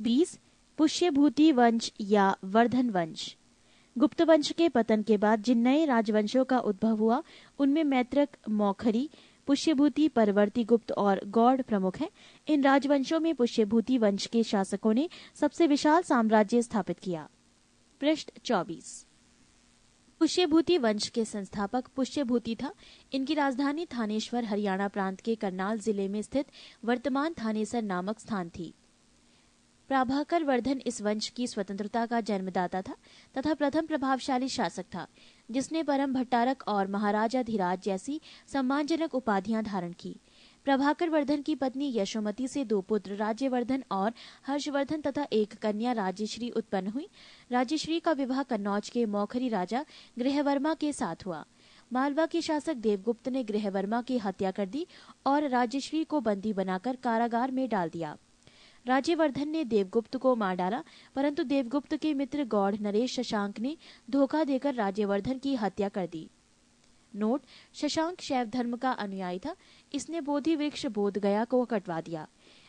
20 पुष्यभूति वंश या वर्धन वंश। गुप्त वंश के पतन के बाद जिन नए राजवंशों का उद्भव हुआ उनमें मैत्रक, मौखरी, पुष्यभूति, परवर्ती गुप्त और गौड़ प्रमुख हैं। इन राजवंशों में पुष्यभूति वंश के शासकों ने सबसे विशाल साम्राज्य स्थापित किया। पृष्ठ 24। पुष्यभूति वंश के संस्थापक पुष्यभूति था। इनकी राजधानी थानेश्वर हरियाणा प्रांत के करनाल जिले में स्थित वर्तमान थानेसर नामक स्थान थी। प्रभाकर वर्धन इस वंश की स्वतंत्रता का जन्मदाता था तथा प्रथम प्रभावशाली शासक था जिसने परम भट्टारक और महाराजाधिराज जैसी सम्मानजनक उपाधियां धारण की। प्रभाकर वर्धन की पत्नी यशोमती से 2 पुत्र राज्यवर्धन और हर्षवर्धन तथा एक कन्या राज्यश्री उत्पन्न हुई। राज्यश्री का विवाह कन्नौज के मौखरी राजा गृहवर्मा के साथ हुआ। मालवा के शासक देवगुप्त ने गृहवर्मा की हत्या कर दी और राज्यश्री को बंदी बनाकर कारागार में डाल दिया। राज्यवर्धन ने देवगुप्त को मार डाला, परंतु देवगुप्त के मित्र गौड़ नरेश शशांक ने धोखा देकर राज्यवर्धन की हत्या कर दी। नोट: शशांक शैव धर्म का अनुयायी था। इसने बोधि वृक्ष बोध गया को कटवा दिया।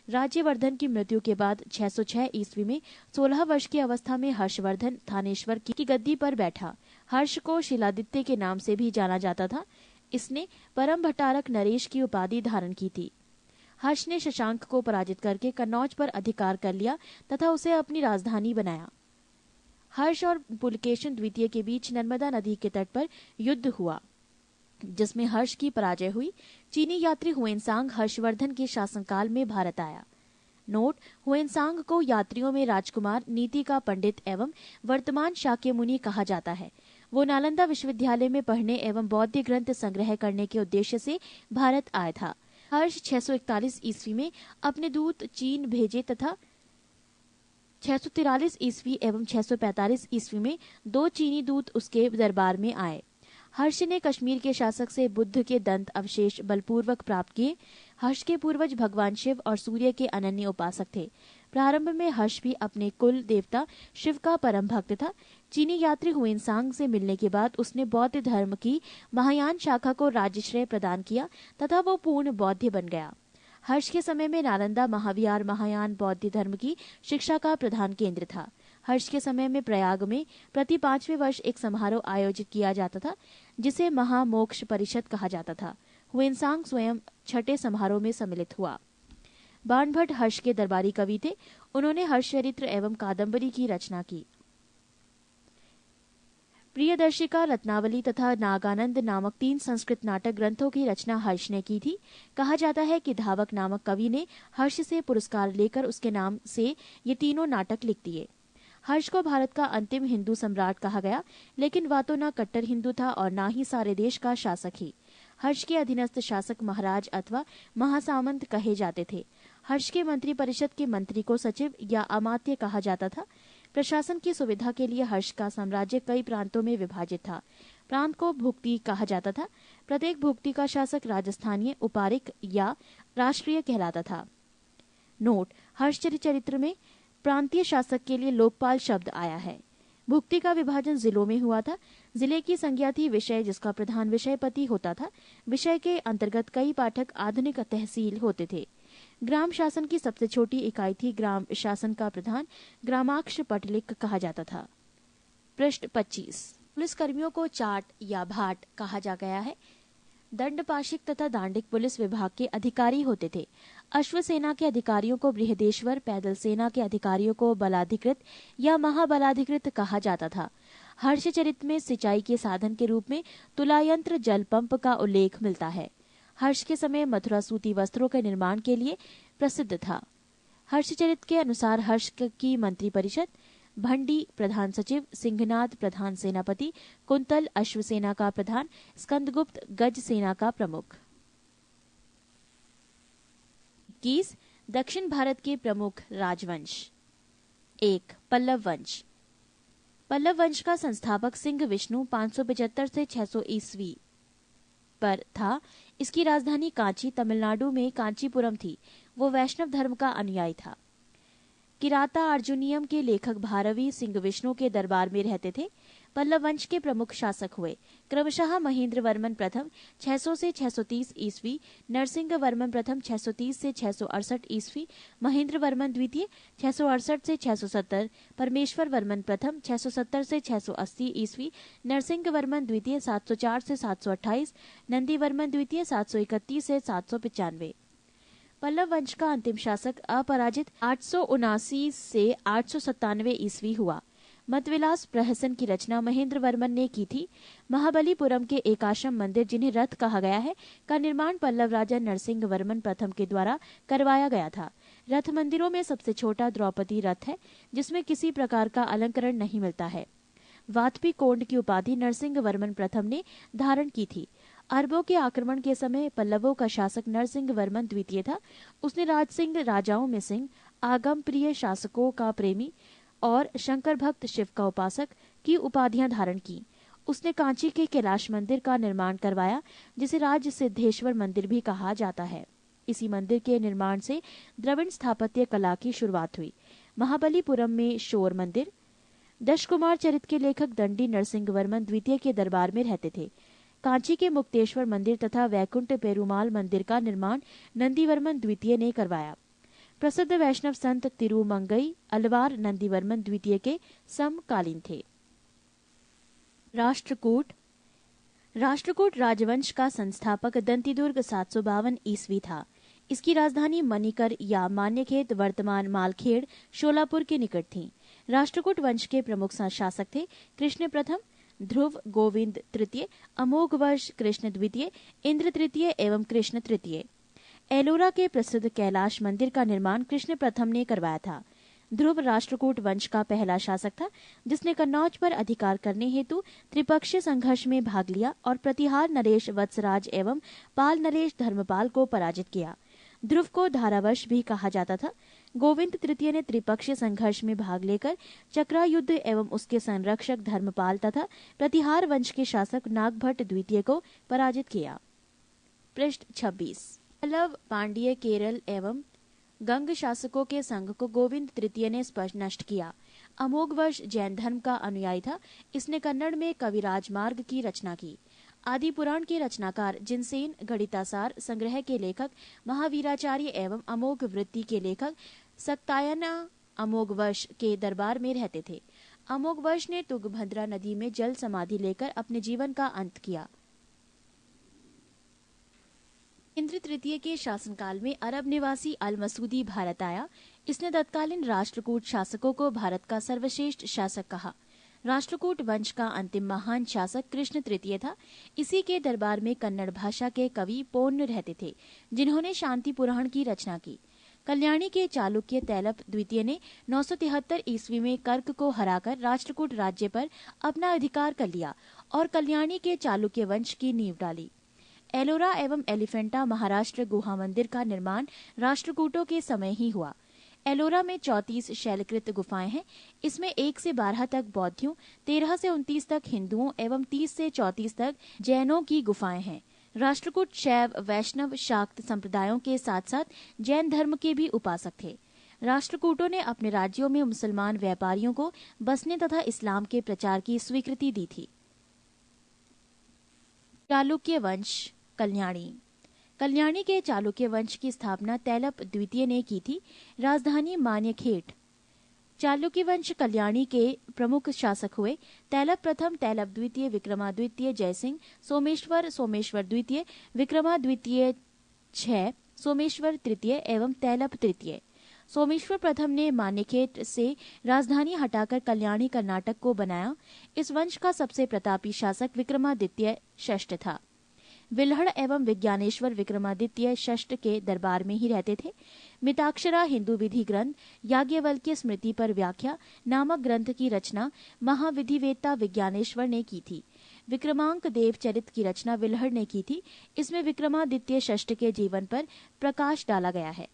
राज्यवर्धन की मृत्यु के बाद 606 ईस्वी में 16 वर्ष की अवस्था में हर्षवर्धन थानेश्वर की गद्दी पर बैठा। हर्ष को शिलादित्य के नाम से भी जाना जाता था। इसने परम भट्टारक नरेश की उपाधि धारण की थी। हर्ष ने शशांक को पराजित करके कन्नौज पर अधिकार कर लिया तथा उसे अपनी राजधानी बनाया। हर्ष और पुलकेशन द्वितीय के बीच नर्मदा नदी के तट पर युद्ध हुआ जिसमें हर्ष की पराजय हुई। चीनी यात्री हुएनसांग हर्षवर्धन के शासनकाल में भारत आया। नोट: हुएनसांग को यात्रियों में राजकुमार, नीति का पंडित एवं वर्तमान शाक्य मुनि कहा जाता है। वो नालंदा विश्वविद्यालय में पढ़ने एवं बौद्ध ग्रंथ संग्रह करने के उद्देश्य से भारत आया था। हर्ष 641 ईस्वी में अपने दूत चीन भेजे तथा 643 ईस्वी एवं 645 ईस्वी में 2 चीनी दूत उसके दरबार में आए। हर्ष ने कश्मीर के शासक से बुद्ध के दंत अवशेष बलपूर्वक प्राप्त किए। हर्ष के पूर्वज भगवान शिव और सूर्य के अनन्य उपासक थे। प्रारंभ में हर्ष भी अपने कुल देवता शिव का परम भक्त था। चीनी यात्री हुएनसांग से मिलने के बाद उसने बौद्ध धर्म की महायान शाखा को राज्यश्रेय प्रदान किया तथा वो पूर्ण बौद्ध बन गया। हर्ष के समय में नालंदा महाविहार महायान बौद्ध धर्म की शिक्षा का प्रधान केंद्र था। हर्ष के समय में प्रयाग में प्रति 5वें वर्ष एक समारोह आयोजित किया जाता था जिसे महामोक्ष परिषद कहा जाता था। हुएनसांग स्वयं छठे समारोह में सम्मिलित हुआ। बाणभट्ट हर्ष के दरबारी कवि थे। उन्होंने हर्ष चरित्र एवं कादंबरी की रचना की। प्रियदर्शिका, रत्नावली तथा नागानंद नामक 3 संस्कृत नाटक ग्रंथों की रचना हर्ष ने की थी। कहा जाता है कि धावक नामक कवि ने हर्ष से पुरस्कार लेकर उसके नाम से ये तीनों नाटक लिख दिए। हर्ष को भारत का अंतिम हिंदू सम्राट कहा गया, लेकिन वह तो न कट्टर हिंदू था और न ही सारे देश का शासक ही। हर्ष के अधीनस्थ शासक महाराज अथवा महासामंत कहे जाते थे। हर्ष के मंत्री परिषद के मंत्री को सचिव या अमात्य कहा जाता था। प्रशासन की सुविधा के लिए हर्ष का साम्राज्य कई प्रांतों में विभाजित था। प्रांत को भुक्ति कहा जाता था। प्रत्येक भुक्ति का शासक राजस्थानीय, उपारिक या राष्ट्रीय कहलाता था। नोट: हर्ष चरित्र में प्रांतीय शासक के लिए लोकपाल शब्द आया है। भुक्ति का विभाजन जिलों में हुआ था। जिले की संज्ञा थी विषय, जिसका प्रधान विषयपति होता था। विषय के अंतर्गत कई पाठक आधुनिक तहसील होते थे। ग्राम शासन की सबसे छोटी इकाई थी। ग्राम शासन का प्रधान ग्रामाक्ष पटलिक कहा जाता था। पृष्ठ 25। पुलिस कर्मियों को चाट या भाट कहा जा गया है। दंडपाशिक तथा दांडिक पुलिस विभाग के अधिकारी होते थे। अश्व सेना के अधिकारियों को बृहदेश्वर, पैदल सेना के अधिकारियों को बलाधिकृत या महाबलाधिकृत कहा जाता था। हर्षचरित में सिंचाई के साधन के रूप में तुलायंत्र जल पंप का उल्लेख मिलता है। हर्ष के समय मथुरा सूती वस्त्रों के निर्माण के लिए प्रसिद्ध था। हर्षचरित के अनुसार हर्ष की मंत्री परिषद भंडी प्रधान सचिव, सिंहनाद प्रधान सेनापति, कुंतल अश्वसेना का प्रधान, स्कंदगुप्त गज सेना का प्रमुख। 21 दक्षिण भारत के प्रमुख राजवंश। 1 पल्लव वंश। पल्लव वंश का संस्थापक सिंह विष्णु 575 से 600 ईस्वी पर था। इसकी राजधानी कांची, तमिलनाडु में कांचीपुरम थी। वो वैष्णव धर्म का अनुयायी था। किराता अर्जुनियम के लेखक भारवी सिंह विष्णु के दरबार में रहते थे। पल्लव वंश के प्रमुख शासक हुए। क्रमशः महेंद्र वर्मन प्रथम 600 से 630 ईस्वी, नरसिंह वर्मन प्रथम 630 से 668 ईस्वी, महेंद्र वर्मन द्वितीय 668 से 670, परमेश्वर वर्मन प्रथम 670 से 680 ईस्वी, नरसिंह वर्मन द्वितीय 704 से 728, नंदी वर्मन द्वितीय 731 से 795। पल्लव वंश का अंतिम शासक अपराजित 879 से 897 ईस्वी हुआ। मतविलास प्रहसन की रचना महेंद्र वर्मन ने की थी। महाबलीपुरम के एकाश्रम मंदिर, जिन्हें रथ कहा गया है, का निर्माण पल्लव राजा नरसिंह वर्मन प्रथम के द्वारा करवाया गया था। रथ मंदिरों में सबसे छोटा द्रौपदी रथ है, जिसमें किसी प्रकार का अलंकरण नहीं मिलता है। वातपी कोंड की उपाधि नरसिंह वर्मन प्रथम ने धारण की थी। अरबों के आक्रमण के समय पल्लवों का शासक नरसिंह वर्मन द्वितीय था। उसने राजसिंह राजाओं में सिंह, आगम प्रिय शासकों का प्रेमी और शंकर भक्त शिव का उपासक की उपाधियां धारण की। उसने कांची के कैलाश मंदिर का निर्माण करवाया, जिसे राज सिद्धेश्वर मंदिर भी कहा जाता है। इसी मंदिर के निर्माण से द्रविड़ स्थापत्य कला की शुरुआत हुई। महाबलीपुरम में शोर मंदिर। दशकुमार चरित के लेखक दंडी नरसिंह वर्मन द्वितीय के दरबार में रहते थे। कांची के मुक्तेश्वर मंदिर तथा वैकुंठ पेरुमाल मंदिर का निर्माण नंदीवर्मन द्वितीय ने करवाया। प्रसिद्ध वैष्णव संत तिरुमंगई अलवार नंदीवर्मन द्वितीय के समकालीन थे। राष्ट्रकूट राजवंश का संस्थापक दंतीदुर्ग 752 ईस्वी था। इसकी राजधानी मणिकर या मान्यखेत वर्तमान मालखेड़ शोलापुर के निकट थी। राष्ट्रकूट वंश के प्रमुख शासक थे कृष्ण प्रथम, ध्रुव गोविंद तृतीय, अमोघ वर्ष कृष्ण द्वितीय, इंद्र तृतीय एवं कृष्ण तृतीय। एलोरा के प्रसिद्ध कैलाश मंदिर का निर्माण कृष्ण प्रथम ने करवाया था। ध्रुव राष्ट्रकूट वंश का पहला शासक था, जिसने कन्नौज पर अधिकार करने हेतु त्रिपक्षीय संघर्ष में भाग लिया और प्रतिहार नरेश वत्सराज एवं पाल नरेश धर्मपाल को पराजित किया। ध्रुव को धारावश भी कहा जाता था। गोविंद तृतीय ने त्रिपक्षीय संघर्ष में भाग लेकर चक्रा युद्ध एवं उसके संरक्षक धर्मपाल तथा प्रतिहार वंश के शासक नागभट्ट द्वितीय को पराजित किया। पृष्ठ 26। पल्लव, पांड्य, केरल एवं गंग शासकों के संघ को गोविंद तृतीय ने स्पष्ट नष्ट किया। अमोघ वर्ष जैन धर्म का अनुयायी था। इसने कन्नड़ में कविराज मार्ग की रचना की। आदि पुराण के रचनाकार जिनसेन, गणितासार संग्रह के लेखक महावीराचार्य एवं अमोघ वृत्ति के लेखक सक्तायना अमोघ वर्ष के दरबार में रहते थे। अमोघ वर्ष ने तुंगभद्रा नदी में जल समाधि लेकर अपने जीवन का अंत किया। इंद्र तृतीय के शासनकाल में अरब निवासी अल मसूदी भारत आया। इसने तत्कालीन राष्ट्रकूट शासकों को भारत का सर्वश्रेष्ठ शासक कहा। राष्ट्रकूट वंश का अंतिम महान शासक कृष्ण तृतीय था। इसी के दरबार में कन्नड़ भाषा के कवि पोन्न रहते थे, जिन्होंने शांति पुराण की रचना की। कल्याणी के चालुक्य तैलप द्वितीय ने 973 ईस्वी में कर्क को हराकर राष्ट्रकूट राज्य पर अपना अधिकार कर लिया और कल्याणी के चालुक्य वंश की नींव डाली। एलोरा एवं एलिफेंटा महाराष्ट्र गुहा मंदिर का निर्माण राष्ट्रकूटों के समय ही हुआ। एलोरा में 34 शैलकृत गुफाएं हैं। इसमें 1 से 12 तक बौद्धों, 13 से 29 तक हिंदुओं एवं 30 से 34 तक जैनों की गुफाएं हैं। राष्ट्रकूट शैव, वैष्णव, शाक्त संप्रदायों के साथ साथ जैन धर्म के भी उपासक थे। राष्ट्रकूटों ने अपने राज्यों में मुसलमान व्यापारियों को बसने तथा इस्लाम के प्रचार की स्वीकृति दी थी। चालुक्य वंश। कल्याणी के चालुक्य वंश की स्थापना तैलप द्वितीय ने की थी। राजधानी मान्यखेट। चालुक्य वंश कल्याणी के प्रमुख शासक हुए। तैलप प्रथम, तैलप द्वितीय, विक्रमाद्वितीय, जयसिंह, सोमेश्वर द्वितीय, विक्रमाद्वितीय 6, सोमेश्वर तृतीय एवं तैलप तृतीय। सोमेश्वर प्रथम ने मान्यखेट से राजधानी हटाकर कल्याणी कर्नाटक को बनाया। इस वंश का सबसे प्रतापी शासक विक्रमादित्य षष्ठ था। विल्हड़ एवं विज्ञानेश्वर विक्रमादित्य षष्ठ के दरबार में ही रहते थे। मिताक्षरा हिंदू विधि ग्रंथ याज्ञवल्क्य स्मृति पर व्याख्या नामक ग्रंथ की रचना महाविधिवेत्ता विज्ञानेश्वर ने की थी। विक्रमांक देव चरित की रचना विल्हड़ ने की थी। इसमें विक्रमादित्य षष्ठ के जीवन पर प्रकाश डाला गया है।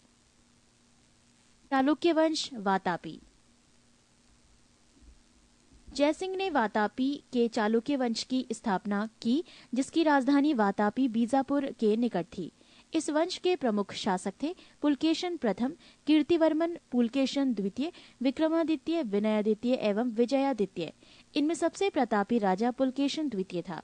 चालुक्य वंश। वातापी। जयसिंह ने वातापी के चालुक्य वंश की स्थापना की, जिसकी राजधानी वातापी बीजापुर के निकट थी। इस वंश के प्रमुख शासक थे पुलकेशन प्रथम, कीर्तिवर्मन, पुलकेशन द्वितीय, विक्रमादित्य, विनयादित्य एवं विजयादित्य। इनमें सबसे प्रतापी राजा पुलकेशन द्वितीय था।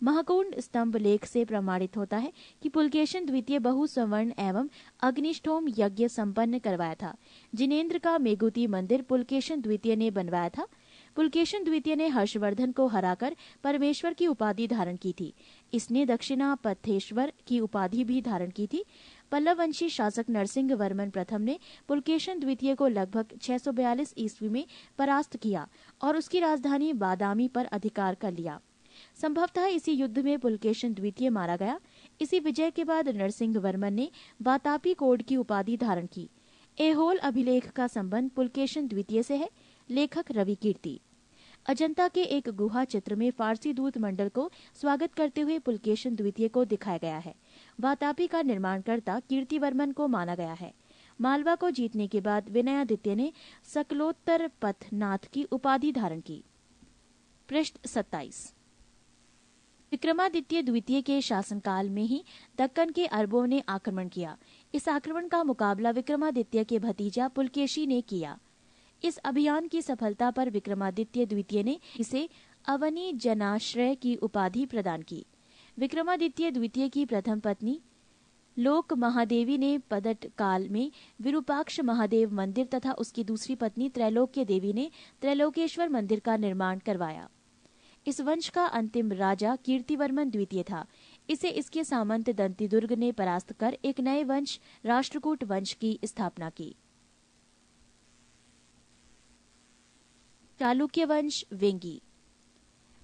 महाकुंड स्तंभ लेख से प्रमाणित होता है कि पुलकेशन द्वितीय बहु स्वर्ण एवं अग्निष्ठोम यज्ञ संपन्न करवाया था। जिनेन्द्र का मेघुती मंदिर पुलकेशन द्वितीय ने बनवाया था। पुलकेशन द्वितीय ने हर्षवर्धन को हराकर परमेश्वर की उपाधि धारण की थी। इसने दक्षिणापथेश्वर की उपाधि भी धारण की थी। पल्लव वंशी शासक नरसिंह वर्मन प्रथम ने पुलकेशन द्वितीय को लगभग 642 ईस्वी में परास्त किया और उसकी राजधानी बादामी पर अधिकार कर लिया। संभवतः इसी युद्ध में पुलकेशन द्वितीय मारा गया। इसी विजय के बाद नरसिंह वर्मन ने वातापी कोड की उपाधि धारण की। ऐहोल अभिलेख का संबंध पुलकेशन द्वितीय से है। लेखक रवि कीर्ति। अजंता के एक गुहा चित्र में फारसी दूत मंडल को स्वागत करते हुए पुलकेशन द्वितीय को दिखाया गया है। वातापी का निर्माणकर्ता कीर्तिवर्मन को माना गया है। मालवा को जीतने के बाद विनयादित्य ने सकलोत्तर पथनाथ की उपाधि धारण की। पृष्ठ 27। विक्रमादित्य द्वितीय के शासनकाल में ही दक्कन के अरबों ने आक्रमण किया। इस आक्रमण का मुकाबला विक्रमादित्य के भतीजा पुलकेशी ने किया। इस अभियान की सफलता पर विक्रमादित्य द्वितीय ने इसे अवनी जनाश्रय की उपाधि प्रदान की। विक्रमादित्य द्वितीय की प्रथम पत्नी लोक महादेवी ने पदट काल में विरूपाक्ष महादेव मंदिर तथा उसकी दूसरी पत्नी त्रैलोक्य देवी ने त्रैलोकेश्वर मंदिर का निर्माण करवाया। इस वंश का अंतिम राजा कीर्तिवर्मन द्वितीय था। इसे इसके सामंत दंतीदुर्ग ने परास्त कर एक नए वंश राष्ट्रकूट वंश की स्थापना की। चालुक्य वंश वेंगी।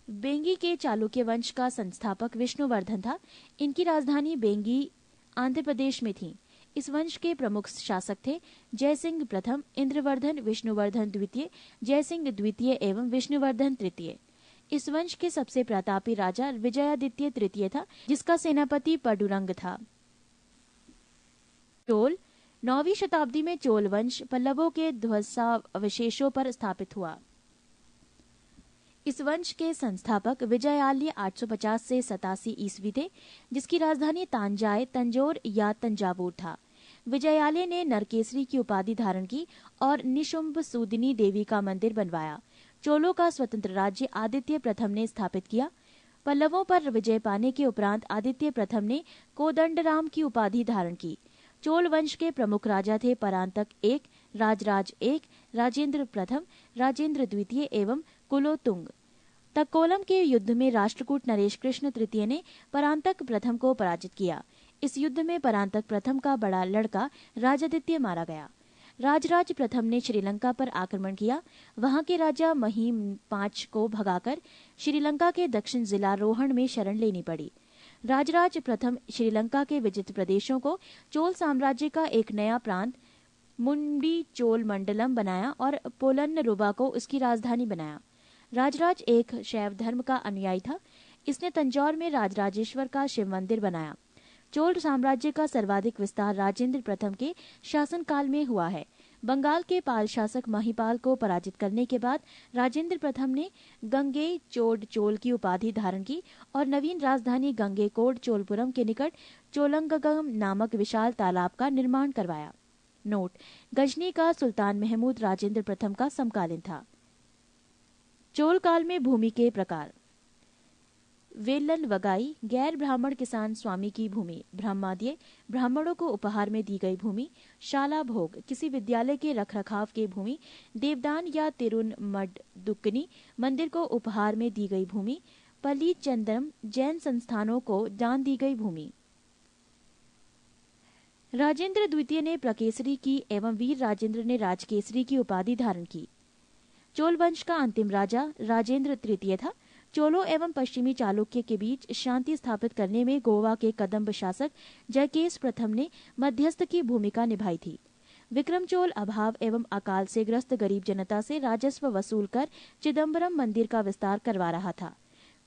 बेंगी के चालुक्य वंश का संस्थापक विष्णुवर्धन था। इनकी राजधानी बेंगी आंध्र प्रदेश में थी। इस वंश के प्रमुख शासक थे जयसिंह प्रथम, इंद्रवर्धन, विष्णुवर्धन द्वितीय, जयसिंह द्वितीय एवं विष्णुवर्धन तृतीय। इस वंश के सबसे प्रतापी राजा विजयादित्य तृतीय था, जिसका सेनापति पडुरंग था। चोल। 9वीं शताब्दी में चोल वंश पल्लवों के ध्वंसावशेषों पर स्थापित हुआ। इस वंश के संस्थापक विजयालय 850 से 87 ईस्वी थे, जिसकी राजधानी तांजाय, तंजौर या तंजावुर था। विजयालय ने नरकेसरी की उपाधि धारण की और निशुंभ सूदिनी देवी का मंदिर बनवाया। चोलों का स्वतंत्र राज्य आदित्य प्रथम ने स्थापित किया। पल्लवों पर विजय पाने के उपरांत आदित्य प्रथम ने कोदंडराम की उपाधि धारण की। चोल वंश के प्रमुख राजा थे परांतक एक, राजराज एक, राजेंद्र प्रथम, राजेंद्र द्वितीय एवं कुलोतुंग। तक्कोलम के युद्ध में राष्ट्रकूट नरेश कृष्ण तृतीय ने परांतक प्रथम को पराजित किया। इस युद्ध में परांतक प्रथम का बड़ा लड़का राजादित्य मारा गया। राजराज प्रथम ने श्रीलंका पर आक्रमण किया। वहां के राजा महीम पांच को भगाकर श्रीलंका के दक्षिण जिला रोहण में शरण लेनी पड़ी। राजराज प्रथम श्रीलंका के विजित प्रदेशों को चोल साम्राज्य का एक नया प्रांत मुंडी चोल मंडलम बनाया और पोलन्नरुवा को उसकी राजधानी बनाया। राजराज एक शैव धर्म का अनुयायी था। इसने तंजौर में राजराजेश्वर का शिव मंदिर बनाया। चोल साम्राज्य का सर्वाधिक विस्तार राजेंद्र प्रथम के शासनकाल में हुआ है। बंगाल के पाल शासक महिपाल को पराजित करने के बाद राजेंद्र प्रथम ने गंगे चोड चोल की उपाधि धारण की और नवीन राजधानी गंगेकोड चोलपुरम के निकट चोलंगगम नामक विशाल तालाब का निर्माण करवाया। नोट: गजनी का सुल्तान महमूद राजेंद्र प्रथम का समकालीन था। चोल काल में भूमि के प्रकार: वेलन वगाई, गैर ब्राह्मण किसान स्वामी की भूमि। ब्रह्माद्य, ब्राह्मणों को उपहार में दी गई भूमि। शाला भोग, किसी विद्यालय के रखरखाव की भूमि। देवदान या तिरुनमडदुक्कनी, मंदिर को उपहार में दी गई भूमि। पली चंद्रम, जैन संस्थानों को दान दी गई भूमि। राजेंद्र द्वितीय ने प्रकेसरी की एवं वीर राजेंद्र ने राजकेसरी की उपाधि धारण की। चोल वंश का अंतिम राजा राजेंद्र तृतीय था। चोलों एवं पश्चिमी चालुक्य के बीच शांति स्थापित करने में गोवा के कदम्ब शासक जयकेस प्रथम ने मध्यस्थ की भूमिका निभाई थी। विक्रम चोल अभाव एवं अकाल से ग्रस्त गरीब जनता से राजस्व वसूल कर चिदम्बरम मंदिर का विस्तार करवा रहा था।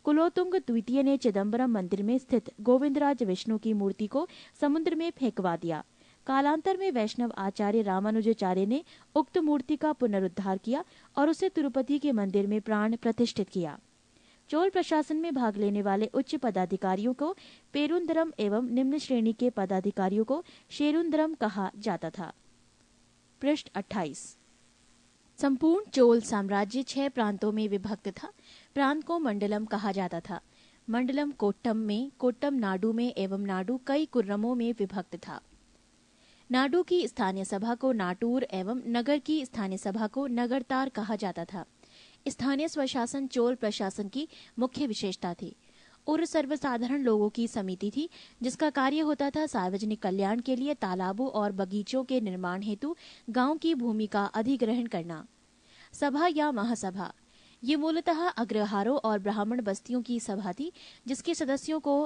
कुलोतुंग द्वितीय ने चिदम्बरम मंदिर में स्थित गोविंदराज विष्णु की मूर्ति को समुद्र में फेंकवा दिया। कालांतर में वैष्णव आचार्य रामानुजाचार्य ने उक्त मूर्ति का पुनरुद्धार किया और उसे तिरुपति के मंदिर में प्राण प्रतिष्ठित किया। चोल प्रशासन में भाग लेने वाले उच्च पदाधिकारियों को पेरुंदरम एवं निम्न श्रेणी के पदाधिकारियों को शेरुंदरम कहा जाता था। पृष्ठ 28। संपूर्ण चोल साम्राज्य 6 प्रांतों में विभक्त था। प्रांत को मंडलम कहा जाता था। मंडलम कोट्टम में, कोट्टम नाडु में एवं नाडु कई कुर्रमों में विभक्त था। नाडु की स्थानीय सभा को नाटूर एवं नगर की स्थानीय सभा को नगरतार कहा जाता था। स्थानीय स्वशासन चोल प्रशासन की मुख्य विशेषता थी। उर सर्वसाधारण लोगों की समिति थी जिसका कार्य होता था सार्वजनिक कल्याण के लिए तालाबों और बगीचों के निर्माण हेतु गांव की भूमि का अधिग्रहण करना। सभा या महासभा ये मूलतः अग्रहारों और ब्राह्मण बस्तियों की सभा थी जिसके सदस्यों को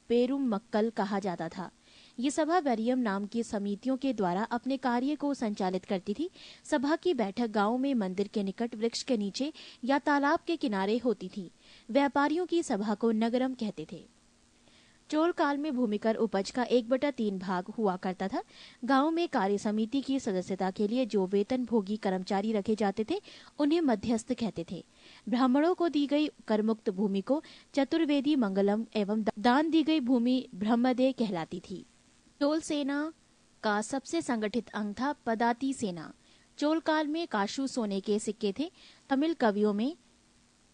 पेरुमक्कल कहा जाता था। ये सभा वरियम नाम की समितियों के द्वारा अपने कार्य को संचालित करती थी। सभा की बैठक गांव में मंदिर के निकट वृक्ष के नीचे या तालाब के किनारे होती थी। व्यापारियों की सभा को नगरम कहते थे। चोल काल में भूमिकर उपज का 1/3 भाग हुआ करता था। गांव में कार्य समिति की सदस्यता के लिए जो वेतन भोगी कर्मचारी रखे जाते थे उन्हें मध्यस्थ कहते थे। ब्राह्मणों को दी गई करमुक्त भूमि को चतुर्वेदी मंगलम एवं दान दी गई भूमि ब्रह्मदेय कहलाती थी। चोल सेना का सबसे संगठित अंग था पदाती सेना। चोल काल में काशू सोने के सिक्के थे। तमिल कवियों में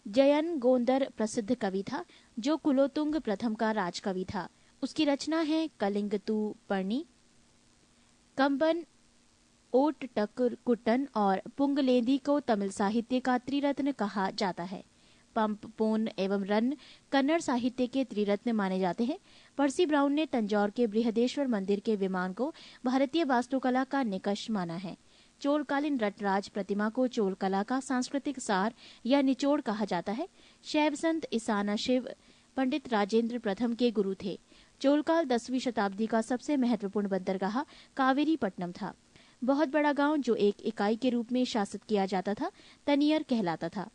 जयन गोंदर प्रसिद्ध कवि था जो कुलोतुंग प्रथम का राजकवि था। उसकी रचना है कलिंगतु पर्णी, कंबन, ओट कुट्टन और पुंगलेंदी को तमिल साहित्य का त्रिरत्न कहा जाता है। पंप, पोन एवं रन कन्नड़ साहित्य के त्रिरत्न माने जाते हैं। पर्सी ब्राउन ने तंजौर के बृहदेश्वर मंदिर के विमान को भारतीय वास्तुकला का निकष माना है। चोलकालीन रटराज प्रतिमा को चोल कला का सांस्कृतिक सार या निचोड़ कहा जाता है। शैव संत ईसाना शिव पंडित राजेंद्र प्रथम के गुरु थे। चोलकाल 10वीं शताब्दी का सबसे महत्वपूर्ण बंदरगाह कावेरीपट्टनम था। बहुत बड़ा गांव जो एक इकाई के रूप में शासित किया जाता था तनियर कहलाता था।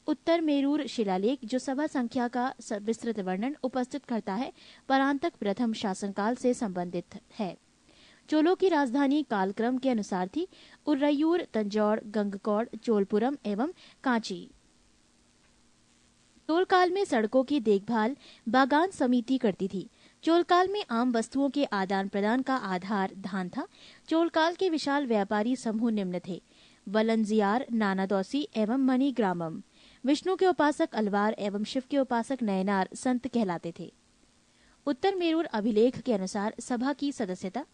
उत्तर मेरूर शिलालेख जो सभा संख्या का विस्तृत वर्णन उपस्थित करता है परांतक प्रथम शासनकाल से संबंधित है। चोलों की राजधानी कालक्रम के अनुसार थी उर्रयूर, तंजौर, गंगकौड़, चोलपुरम एवं कांची। चोलकाल में सड़कों की देखभाल बागान समिति करती थी। चोलकाल में आम वस्तुओं के आदान प्रदान का आधार धान था। चोलकाल के विशाल व्यापारी समूह निम्न थे: वलंजियार, नानादौसी एवं मणिग्रामम। विष्णु के उपासक अलवार एवं शिव के उपासक नयनार संत कहलाते थे। उत्तर मेरूर अभिलेख के अनुसार सभा की सदस्यता: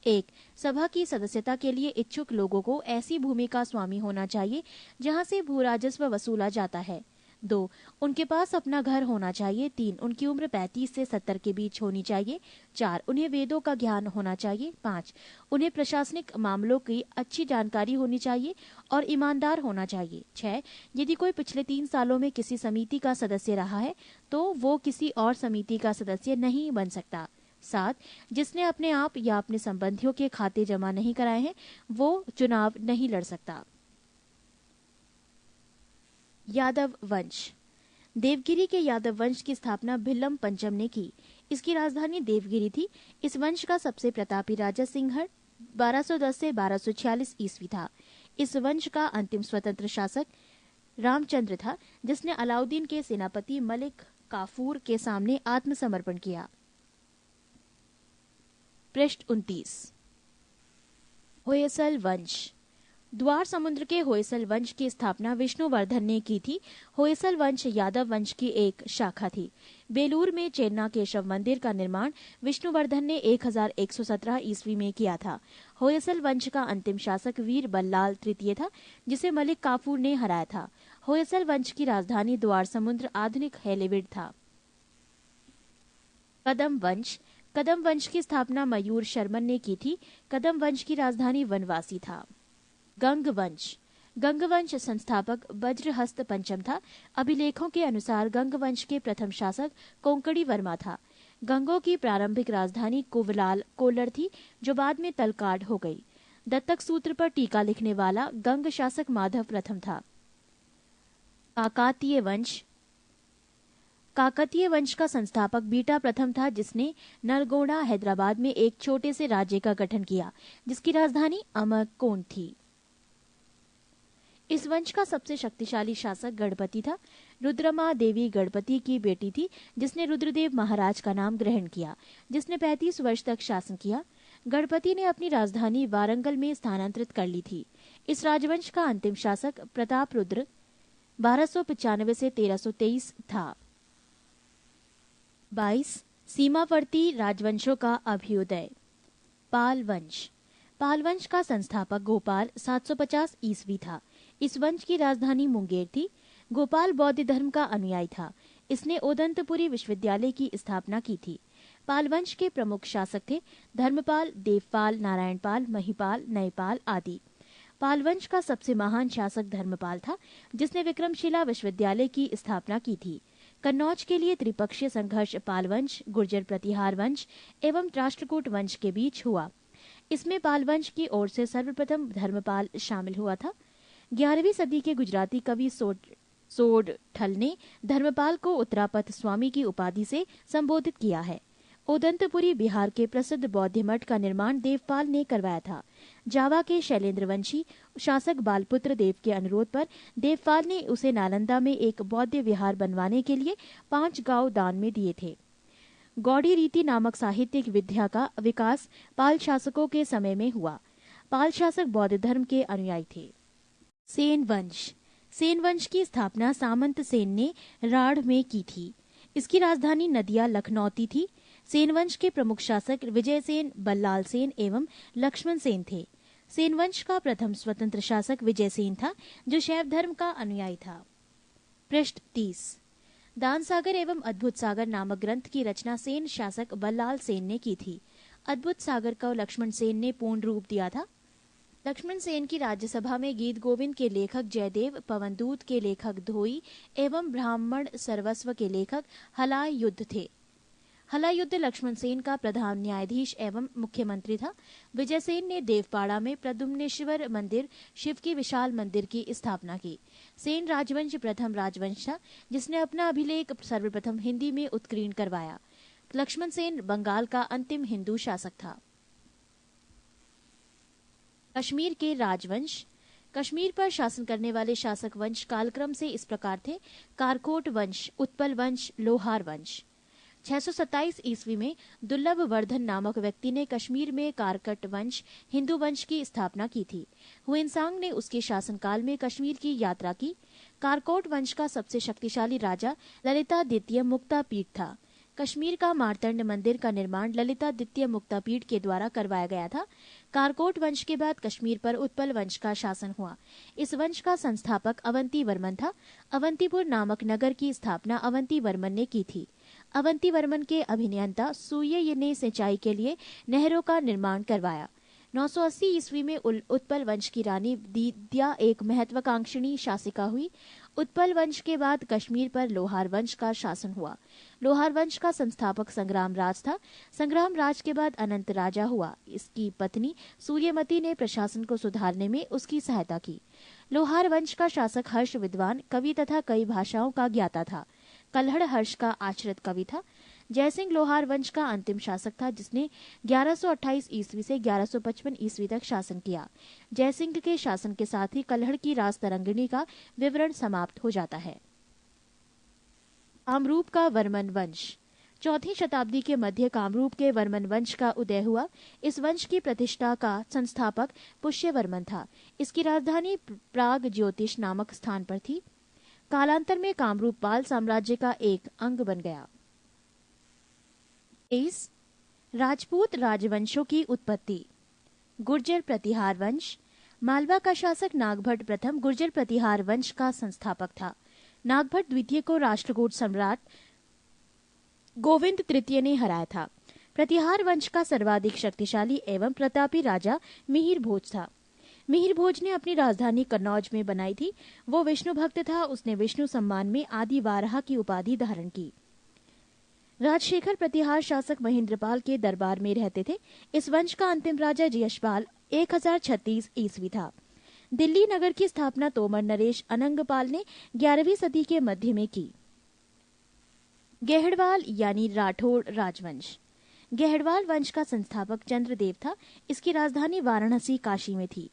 1. सभा की सदस्यता के लिए इच्छुक लोगों को ऐसी भूमि का स्वामी होना चाहिए जहां से भूराजस्व वसूला जाता है। 2. उनके पास अपना घर होना चाहिए। 3. उनकी उम्र 35 से 70 के बीच होनी चाहिए। 4. उन्हें वेदों का ज्ञान होना चाहिए। 5. उन्हें प्रशासनिक मामलों की अच्छी जानकारी होनी चाहिए और ईमानदार होना चाहिए। 6. यदि कोई पिछले 3 सालों में किसी समिति का सदस्य रहा है तो वो किसी और समिति का सदस्य नहीं बन सकता। 7. जिसने अपने आप या अपने संबंधियों के खाते जमा नहीं कराए हैं वो चुनाव नहीं लड़ सकता। यादव वंश: देवगिरी के यादव वंश की स्थापना भिल्लम पंचम ने की। इसकी राजधानी देवगिरी थी। इस वंश का सबसे प्रतापी राजा सिंहर 1210 से 1246 ईस्वी था। इस वंश का अंतिम स्वतंत्र शासक रामचंद्र था जिसने अलाउद्दीन के सेनापति मलिक काफूर के सामने आत्मसमर्पण किया। पृष्ठ 29। होयसल वंश: द्वार समुद्र के होयसल वंश की स्थापना विष्णुवर्धन ने की थी। होयसल वंश यादव वंश की एक शाखा थी। बेलूर में चेन्ना केशव मंदिर का निर्माण विष्णुवर्धन ने 1117 ईस्वी में किया था। होयसल वंश का अंतिम शासक वीर बल्लाल तृतीय था जिसे मलिक काफूर ने हराया था। होयसल वंश की राजधानी द्वार समुद्र आधुनिक हेलेविड था। कदम वंश: कदम वंश की स्थापना मयूर शर्मन ने की थी। कदम वंश की राजधानी वनवासी था। गंग वंश: गंग वंश संस्थापक वज्रहस्त पंचम था। अभिलेखों के अनुसार गंग वंश के प्रथम शासक कोंकणी वर्मा था। गंगों की प्रारंभिक राजधानी कुवलाल कोल्लर थी जो बाद में तलकाड हो गई। दत्तक सूत्र पर टीका लिखने वाला गंग शासक माधव प्रथम था। काकातीय वंश: काकतीय वंश का संस्थापक बीटा प्रथम था जिसने नलगोंडा हैदराबाद में एक छोटे से राज्य का गठन किया जिसकी राजधानी अमरकोंड थी। इस वंश का सबसे शक्तिशाली शासक गणपति था। रुद्रमा देवी गणपति की बेटी थी, जिसने रुद्रदेव महाराज का नाम ग्रहण किया, जिसने 35 वर्ष तक शासन किया। गणपति ने अपनी राजधानी वारंगल में स्थानांतरित कर ली थी। इस राजवंश का अंतिम शासक प्रताप रुद्र 1295 से 1323 था। 22 सीमावर्ती राजवंशों का अभ्युदय। पाल वंश। पाल वंश का संस्थापक गोपाल 750 ईस्वी था। इस वंश की राजधानी मुंगेर थी। गोपाल बौद्ध धर्म का अनुयायी था। इसने ओदंतपुरी विश्वविद्यालय की स्थापना की थी। पाल वंश के प्रमुख शासक थे धर्मपाल, देवपाल, नारायणपाल, महिपाल, नयपाल आदि। पाल वंश का सबसे महान शासक धर्मपाल था, जिसने विक्रमशिला विश्वविद्यालय की स्थापना की थी। कन्नौज के लिए त्रिपक्षीय संघर्ष पाल वंश, गुर्जर प्रतिहार वंश एवं राष्ट्रकूट वंश के बीच हुआ। इसमें पाल वंश की ओर से सर्वप्रथम धर्मपाल शामिल हुआ था। 11वीं सदी के गुजराती कवि सोडठल ने धर्मपाल को उत्तरापथ स्वामी की उपाधि से संबोधित किया है। ओदंतपुरी बिहार के प्रसिद्ध बौद्ध मठ का निर्माण देवपाल ने करवाया था। जावा के शैलेंद्रवंशी शासक बालपुत्र देव के अनुरोध पर देवपाल ने उसे नालंदा में एक बौद्ध विहार बनवाने के लिए 5 गांव दान में दिए थे। गौड़ी रीति नामक साहित्यिक विद्या का विकास पाल शासकों के समय में हुआ। पाल शासक बौद्ध धर्म के अनुयायी थे। सेन वंश। सेन वंश की स्थापना सामंत सेन ने राढ़ में की थी। इसकी राजधानी नदिया लखनौती थी। सेन वंश के प्रमुख शासक विजय सेन, बल्लाल सेन एवं लक्ष्मण सेन थे। सेन वंश का प्रथम स्वतंत्र शासक विजय सेन था, जो शैव धर्म का अनुयायी था। पृष्ठ 30। दान सागर एवं अद्भुत सागर नामक ग्रंथ की रचना सेन शासक बल्लाल सेन ने की थी। अद्भुत सागर को लक्ष्मण सेन ने पूर्ण रूप दिया था। लक्ष्मण सेन की राज्यसभा में गीत गोविंद के लेखक जयदेव, पवनदूत के लेखक धोई एवं ब्राह्मण सर्वस्व के लेखक हलायुद्ध थे। हलायुद्ध लक्ष्मण सेन का प्रधान न्यायाधीश एवं मुख्यमंत्री था। विजय सेन ने देवपाड़ा में प्रद्युम्नेश्वर मंदिर, शिव की विशाल मंदिर की स्थापना की। सेन राजवंश प्रथम राजवंश था, जिसने अपना अभिलेख सर्वप्रथम हिंदी में उत्कीर्ण करवाया। लक्ष्मण सेन बंगाल का अंतिम हिंदू शासक था। कश्मीर के राजवंश। कश्मीर पर शासन करने वाले शासक वंश कालक्रम से इस प्रकार थे: कारकोट वंश, उत्पल वंश, लोहार वंश। 627 ईस्वी में दुर्लभ वर्धन नामक व्यक्ति ने कश्मीर में कारकट वंश, हिंदू वंश की स्थापना की थी। हुएनसांग ने उसके शासनकाल में कश्मीर की यात्रा की। कारकोट वंश का सबसे शक्तिशाली राजा ललिता द्वितीय मुक्तापीठ था। कश्मीर का मार्तंड मंदिर का निर्माण ललिता द्वितीय मुक्तापीठ के द्वारा करवाया गया था। कारकोट वंश के बाद कश्मीर पर उत्पल वंश का शासन हुआ। इस वंश का संस्थापक अवंती वर्मन था। अवंतीपुर नामक नगर की स्थापना अवंती वर्मन ने की थी। अवंती वर्मन के अभियंता सूर्य ने सिंचाई के लिए नहरों का निर्माण करवाया। 980 ईस्वी में उत्पल वंश की रानी दीदिया एक महत्वाकांक्षिणी शासिका हुई। उत्पल वंश के बाद कश्मीर पर लोहार वंश का शासन हुआ। लोहार वंश का संस्थापक संग्राम राज था। संग्राम राज के बाद अनंत राजा हुआ। इसकी पत्नी सूर्यमती ने प्रशासन को सुधारने में उसकी सहायता की। लोहार वंश का शासक हर्ष विद्वान, कवि तथा कई भाषाओं का ज्ञाता था। कल्हड़ हर्ष का आश्रित कवि था। जयसिंह लोहार वंश का अंतिम शासक था, जिसने 1128 ईस्वी से 1155 ईस्वी तक शासन किया। जयसिंह के शासन के साथ ही कल्हड़ की राज तरंगिणी का विवरण समाप्त हो जाता है। कामरूप का वर्मन वंश। 4वीं शताब्दी के मध्य कामरूप के वर्मन वंश का उदय हुआ। इस वंश की प्रतिष्ठा का संस्थापक पुष्यवर्मन था। इसकी राजधानी प्राग ज्योतिष नामक स्थान पर थी। कालांतर में कामरूप पाल साम्राज्य का एक अंग बन गया। राजपूत राजवंशों की उत्पत्ति। गुर्जर प्रतिहार वंश। मालवा का शासक नागभट्ट प्रथम गुर्जर प्रतिहार वंश का संस्थापक था। नागभट्ट द्वितीय को राष्ट्रकूट सम्राट गोविंद तृतीय ने हराया था। प्रतिहार वंश का सर्वाधिक शक्तिशाली एवं प्रतापी राजा मिहिर भोज था। मिहिर भोज ने अपनी राजधानी कन्नौज में बनाई थी। वो विष्णु भक्त था। उसने विष्णु सम्मान में आदि वाराह की उपाधि धारण की। राजशेखर प्रतिहार शासक महेंद्रपाल के दरबार में रहते थे। इस वंश का अंतिम राजा जयशपाल 1036 ईस्वी था। दिल्ली नगर की स्थापना तोमर नरेश अनंगपाल ने 11वीं सदी के मध्य में की। गेहड़वाल यानी राठौड़ राजवंश। गेहड़वाल वंश का संस्थापक चंद्रदेव था। इसकी राजधानी वाराणसी काशी में थी।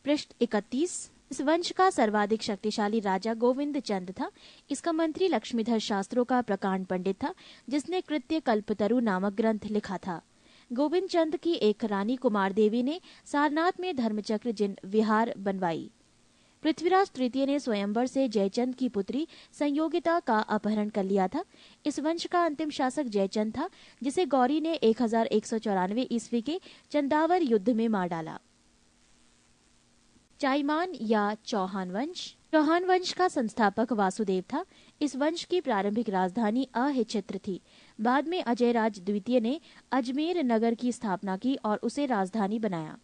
पृष्ठ 31। इस वंश का सर्वाधिक शक्तिशाली राजा गोविंद चंद था। इसका मंत्री लक्ष्मीधर शास्त्रों का प्रकांड पंडित था, जिसने कृत्य कल्पतरु नामक ग्रंथ लिखा था। गोविंद चंद की एक रानी कुमार देवी ने सारनाथ में धर्मचक्र जिन विहार बनवाई। पृथ्वीराज तृतीय ने स्वयंवर से जयचंद की पुत्री संयोगिता का अपहरण कर लिया था। इस वंश का अंतिम शासक जयचंद था, जिसे गौरी ने 1194 ईस्वी के चंदावर युद्ध में मार डाला। चाईमान या चौहान वंश। चौहान वंश का संस्थापक वासुदेव था। इस वंश की प्रारंभिक राजधानी अहिच्छत्र थी। बाद में अजयराज द्वितीय ने अजमेर नगर की स्थापना की और उसे राजधानी बनाया।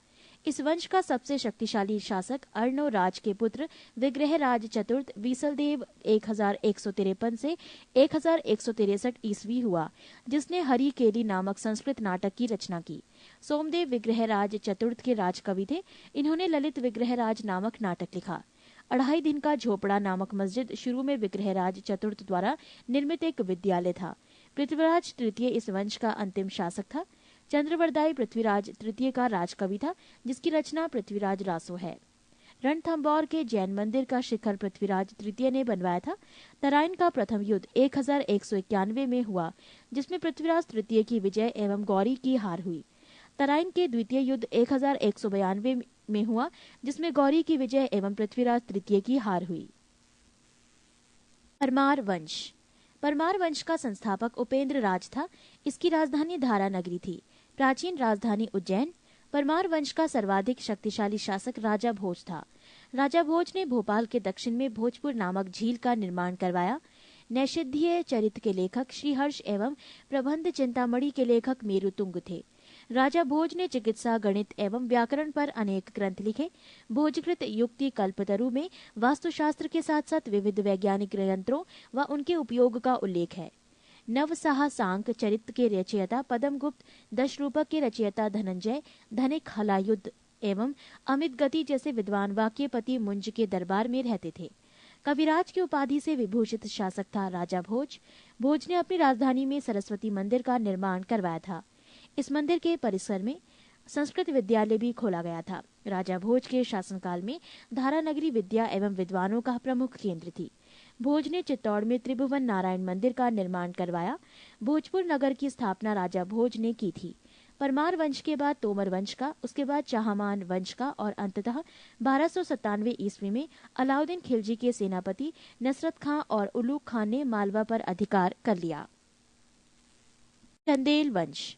इस वंश का सबसे शक्तिशाली शासक अर्णोराज के पुत्र विग्रहराज चतुर्थ वीसलदेव 1153 से 1163 ईस्वी हुआ, जिसने हरि केली नामक संस्कृत नाटक की रचना की। सोमदेव विग्रहराज चतुर्थ के राजकवि थे। इन्होंने ललित विग्रहराज नामक नाटक लिखा। 2.5 दिन का झोपड़ा नामक मस्जिद शुरू में विग्रहराज चतुर्थ द्वारा निर्मित एक विद्यालय था। पृथ्वीराज तृतीय इस वंश का अंतिम शासक था। चंद्रवरदाई पृथ्वीराज तृतीय का राजकवि था, जिसकी रचना पृथ्वीराज रासो है। रणथंभौर के जैन मंदिर का शिखर पृथ्वीराज तृतीय ने बनवाया था। तराइन का प्रथम युद्ध 1191 में हुआ, जिसमें पृथ्वीराज तृतीय की विजय एवं गौरी की हार हुई। तराइन के द्वितीय युद्ध 1192 में हुआ, जिसमें गौरी की विजय एवं पृथ्वीराज तृतीय की हार हुई। परमार वंश। परमार वंश का संस्थापक उपेंद्र राज था। इसकी राजधानी धारा नगरी थी। प्राचीन राजधानी उज्जैन। परमार वंश का सर्वाधिक शक्तिशाली शासक राजा भोज था। राजा भोज ने भोपाल के दक्षिण में भोजपुर नामक झील का निर्माण करवाया। नैषधीय चरित के लेखक श्रीहर्ष एवं प्रबंध चिंतामणि के लेखक मेरुतुंग थे। राजा भोज ने चिकित्सा, गणित एवं व्याकरण पर अनेक ग्रंथ लिखे। भोजकृत युक्ति कल्पतरु में वास्तुशास्त्र के साथ साथ विविध वैज्ञानिक यंत्रों व उनके उपयोग का उल्लेख है। नवसाह सांक चरित के रचयिता पद्मगुप्त, दशरूपक के रचयिता धनंजय, धनिक हलायुद्ध एवं अमित गति जैसे विद्वान वाक्यपति मुंज के दरबार में रहते थे। कविराज की उपाधि से विभूषित शासक था राजा भोज। भोज ने अपनी राजधानी में सरस्वती मंदिर का निर्माण करवाया था। इस मंदिर के परिसर में संस्कृत विद्यालय भी खोला गया था। राजा भोज के शासनकाल में धारा नगरी विद्या एवं विद्वानों का प्रमुख केंद्र थी। भोज ने चित्तौड़ में त्रिभुवन नारायण मंदिर का निर्माण करवाया। भोजपुर नगर की स्थापना राजा भोज ने की थी। परमार वंश के बाद तोमर वंश का, उसके बाद चाहमान वंश का और अंततः 1297 ईस्वी में अलाउद्दीन खिलजी के सेनापति नसरत खां और उलूग खान ने मालवा पर अधिकार कर लिया। चंदेल वंश।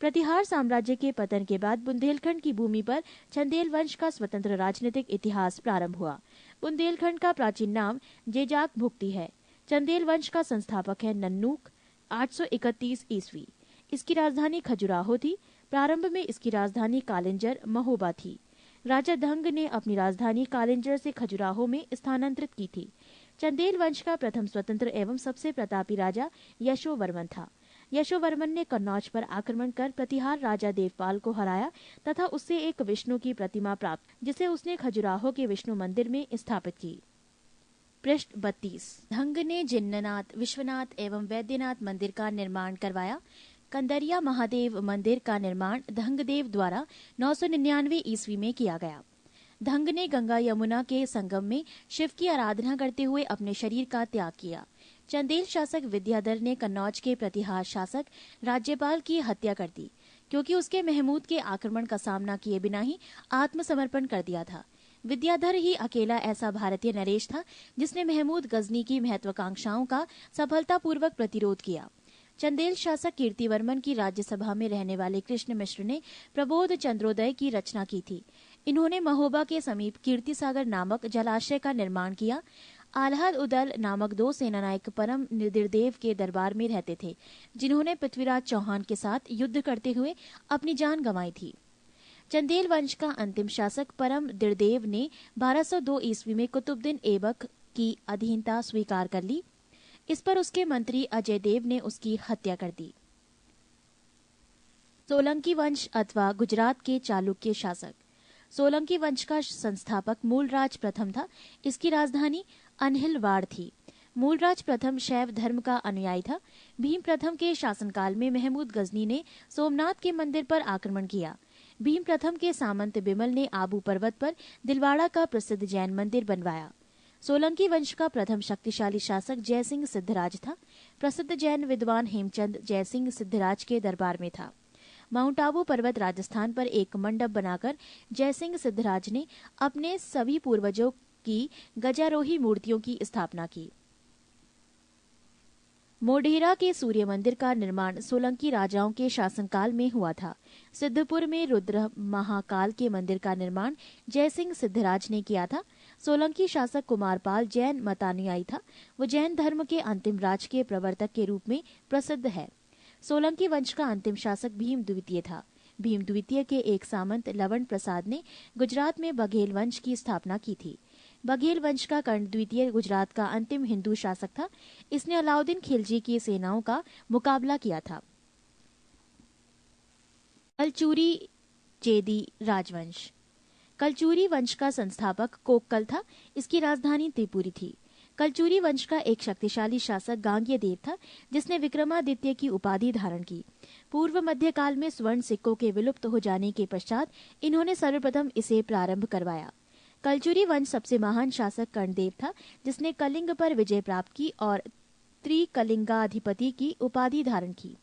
प्रतिहार साम्राज्य के पतन के बाद बुंदेलखंड की भूमि पर चंदेल वंश का स्वतंत्र राजनीतिक इतिहास प्रारंभ हुआ। बुंदेलखंड का प्राचीन नाम जेजाक भुक्ति है। चंदेल वंश का संस्थापक है नन्नूक, 831 ईस्वी। इसकी राजधानी खजुराहो थी। प्रारंभ में इसकी राजधानी कालिंजर महोबा थी। राजा धंग ने अपनी राजधानी कालिंजर से खजुराहो में स्थानांतरित की थी। चंदेल वंश का प्रथम स्वतंत्र एवं सबसे प्रतापी राजा यशोवर्मन था। यशोवर्मन ने कन्नौज पर आक्रमण कर प्रतिहार राजा देवपाल को हराया तथा उससे एक विष्णु की प्रतिमा प्राप्त, जिसे उसने खजुराहो के विष्णु मंदिर में स्थापित की। पृष्ठ 32। धंग ने जिन्ननाथ, विश्वनाथ एवं वैद्यनाथ मंदिर का निर्माण करवाया। कंदरिया महादेव मंदिर का निर्माण धंगदेव द्वारा 999 ईस्वी में किया गया। धंग ने गंगा यमुना के संगम में शिव की आराधना करते हुए अपने शरीर का त्याग किया। चंदेल शासक विद्याधर ने कन्नौज के प्रतिहार शासक राज्यपाल की हत्या कर दी, क्योंकि उसके महमूद के आक्रमण का सामना किए बिना ही आत्मसमर्पण कर दिया था। विद्याधर ही अकेला ऐसा भारतीय नरेश था जिसने महमूद गजनी की महत्वाकांक्षाओं का सफलतापूर्वक प्रतिरोध किया। चंदेल शासक कीर्तिवर्मन की राज्यसभा में रहने वाले कृष्ण मिश्र ने प्रबोध चंद्रोदय की रचना की थी। इन्होंने महोबा के समीप कीर्तिसागर नामक जलाशय का निर्माण किया। आल्हाद उदल नामक 2 सेनानायक परम निर्देव के दरबार में रहते थे, जिन्होंने पृथ्वीराज चौहान के साथ युद्ध करते हुए अपनी जान गंवाई थी। चंदेल वंश का अंतिम शासक परम निर्देव ने 1202 ईस्वी में कुतुबुद्दीन ऐबक की अधीनता स्वीकार कर ली। इस पर उसके मंत्री अजय देव ने उसकी हत्या कर दी। सोलंकी वंश अथवा गुजरात के चालुक्य शासक। सोलंकी वंश का संस्थापक मूलराज प्रथम था। इसकी राजधानी अनहिलवाड़ थी। मूलराज प्रथम शैव धर्म का अनुयायी था। भीम प्रथम के शासनकाल में महमूद गजनी ने सोमनाथ के मंदिर पर आक्रमण किया। भीम प्रथम के सामंत बिमल ने आबू पर्वत पर दिलवाड़ा का प्रसिद्ध जैन मंदिर बनवाया। सोलंकी वंश का प्रथम शक्तिशाली शासक जयसिंह सिद्धराज था। प्रसिद्ध जैन विद्वान हेमचंद जयसिंह सिद्धराज के दरबार में था। माउंट आबू पर्वत राजस्थान पर एक मंडप बनाकर जयसिंह सिद्धराज ने अपने सभी पूर्वजों की गजारोही मूर्तियों की स्थापना की। मोढेरा के सूर्य मंदिर का निर्माण सोलंकी राजाओं के शासनकाल में हुआ था। सिद्धपुर में रुद्र महाकाल के मंदिर का निर्माण जयसिंह सिद्धराज ने किया था। सोलंकी शासक कुमारपाल जैन मतानुयायी था। वो जैन धर्म के अंतिम राज के प्रवर्तक के रूप में प्रसिद्ध है। सोलंकी वंश का अंतिम शासक भीम द्वितीय था। भीम द्वितीय के एक सामंत लवण प्रसाद ने गुजरात में बघेल वंश की स्थापना की थी। बघेल वंश का कर्ण द्वितीय गुजरात का अंतिम हिंदू शासक था। इसने अलाउद्दीन खिलजी की सेनाओं का मुकाबला किया था। कलचुरी चेदी राजवंश। कलचुरी वंश का संस्थापक कोक्कल था। इसकी राजधानी त्रिपुरी थी। कलचुरी वंश का एक शक्तिशाली शासक गांग्य देव था, जिसने विक्रमादित्य की उपाधि धारण की। पूर्व मध्यकाल में स्वर्ण सिक्कों के विलुप्त हो जाने के पश्चात इन्होंने सर्वप्रथम इसे प्रारंभ करवाया। कलचुरी वंश सबसे महान शासक कर्णदेव था, जिसने कलिंग पर विजय प्राप्त की और त्रिकलिंगाधिपति की उपाधि धारण की।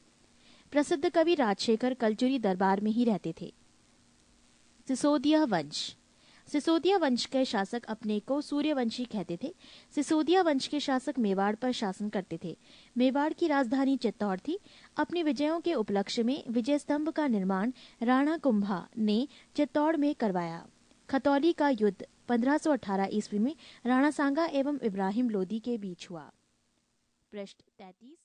प्रसिद्ध कवि राजशेखर कलचुरी दरबार में ही रहते थे। सिसोदिया वंश। सिसोदिया वंश के शासक अपने को सूर्यवंशी कहते थे। सिसोदिया वंश के शासक मेवाड़ पर शासन करते थे। मेवाड़ की राजधानी चित्तौड़ थी। अपनी विजयों के उपलक्ष्य में विजय स्तंभ का निर्माण राणा कुंभा ने चित्तौड़ में करवाया। खतौली का युद्ध 1518 ईस्वी में राणा सांगा एवं इब्राहिम लोदी के बीच हुआ। पृष्ठ 33।